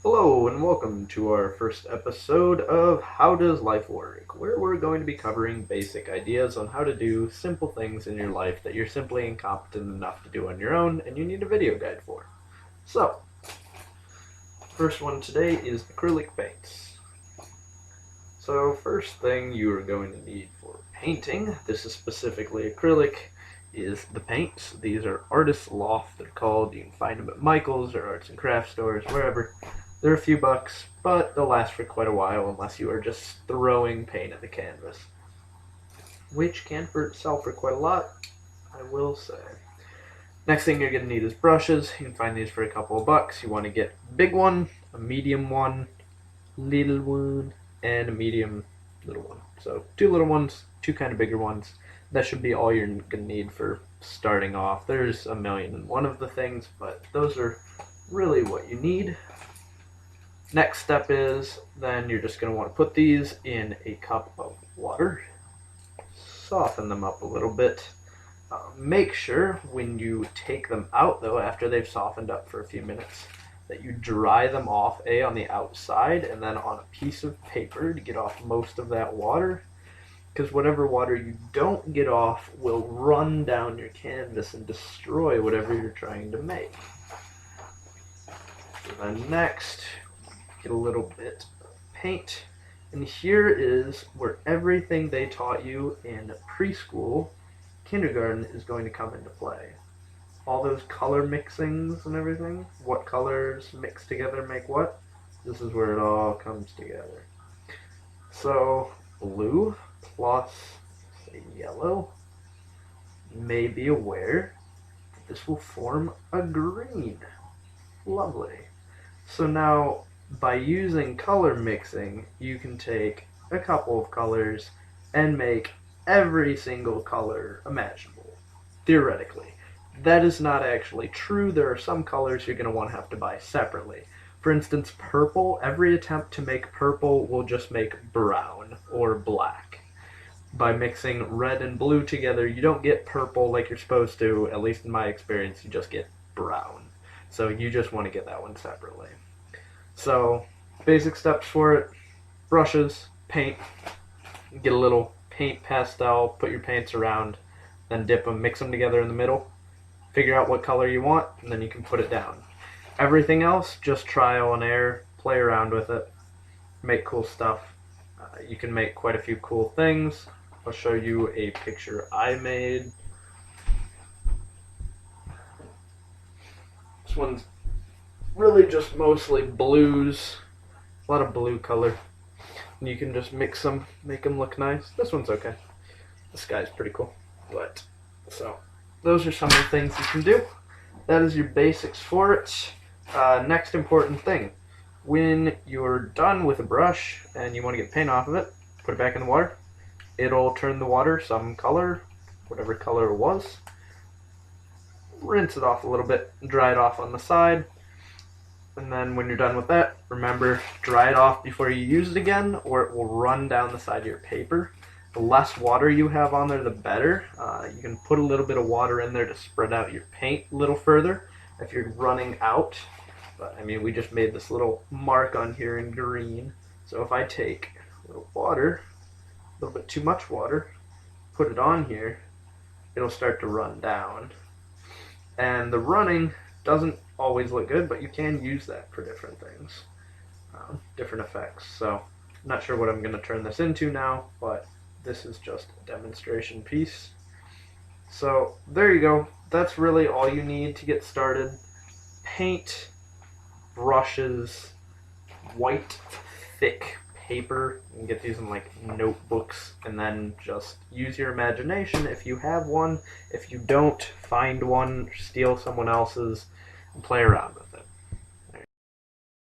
Hello and welcome to our first episode of How Does Life Work, where we're going to be covering basic ideas on how to do simple things in your life that you're simply incompetent enough to do on your own and you need a video guide for. So, first one today is acrylic paints. So first thing you are going to need for painting, this is specifically acrylic, is the paints. These are Artist Loft, they're called. You can find them at Michael's or arts and craft stores, wherever. They're a few bucks, but they'll last for quite a while unless you are just throwing paint at the canvas, which can sell for quite a lot, I will say. Next thing you're going to need is brushes. You can find these for a couple of bucks. You want to get a big one, a medium one, little one, and a medium little one. So 2 little ones, 2 kind of bigger ones. That should be all you're going to need for starting off. There's a million and one of the things, but those are really what you need. Next step is then you're just going to want to put these in a cup of water, soften them up a little bit. Make sure when you take them out, though, after they've softened up for a few minutes, that you dry them off on the outside and then on a piece of paper to get off most of that water, because whatever water you don't get off will run down your canvas and destroy whatever you're trying to make. So then next, get a little bit of paint, and here is where everything they taught you in preschool, kindergarten, is going to come into play. All those color mixings and everything, what colors mix together make what, this is where it all comes together. So blue plus say yellow, you may be aware that this will form a green. Lovely. So now by using color mixing, you can take a couple of colors and make every single color imaginable, theoretically. That is not actually true. There are some colors you're going to want to have to buy separately. For instance, purple, every attempt to make purple will just make brown or black. By mixing red and blue together, you don't get purple like you're supposed to, at least in my experience, you just get brown. So you just want to get that one separately. So, basic steps for it: brushes, paint, get a little paint pastel, put your paints around, then dip them, mix them together in the middle, figure out what color you want, and then you can put it down. Everything else, just trial and error, play around with it, make cool stuff. You can make quite a few cool things. I'll show you a picture I made. This one's really just mostly blues, a lot of blue color. And you can just mix them, make them look nice. This one's okay. The sky's pretty cool. But, so, those are some of the things you can do. That is your basics for it. Next important thing. When you're done with a brush and you want to get paint off of it, put it back in the water. It'll turn the water some color, whatever color it was. Rinse it off a little bit, dry it off on the side. And then when you're done with that, remember, dry it off before you use it again, or it will run down the side of your paper. The less water you have on there, the better. You can put a little bit of water in there to spread out your paint a little further if you're running out. But I mean, we just made this little mark on here in green. So if I take a little water, a little bit too much water, put it on here, it'll start to run down. And the running doesn't always look good, but you can use that for different things, different effects. So I'm not sure what I'm going to turn this into now, but this is just a demonstration piece. So there you go. That's really all you need to get started. Paint, brushes, white, thick paper. You can get these in like notebooks, and then just use your imagination if you have one. If you don't, find one, steal someone else's, and play around with it.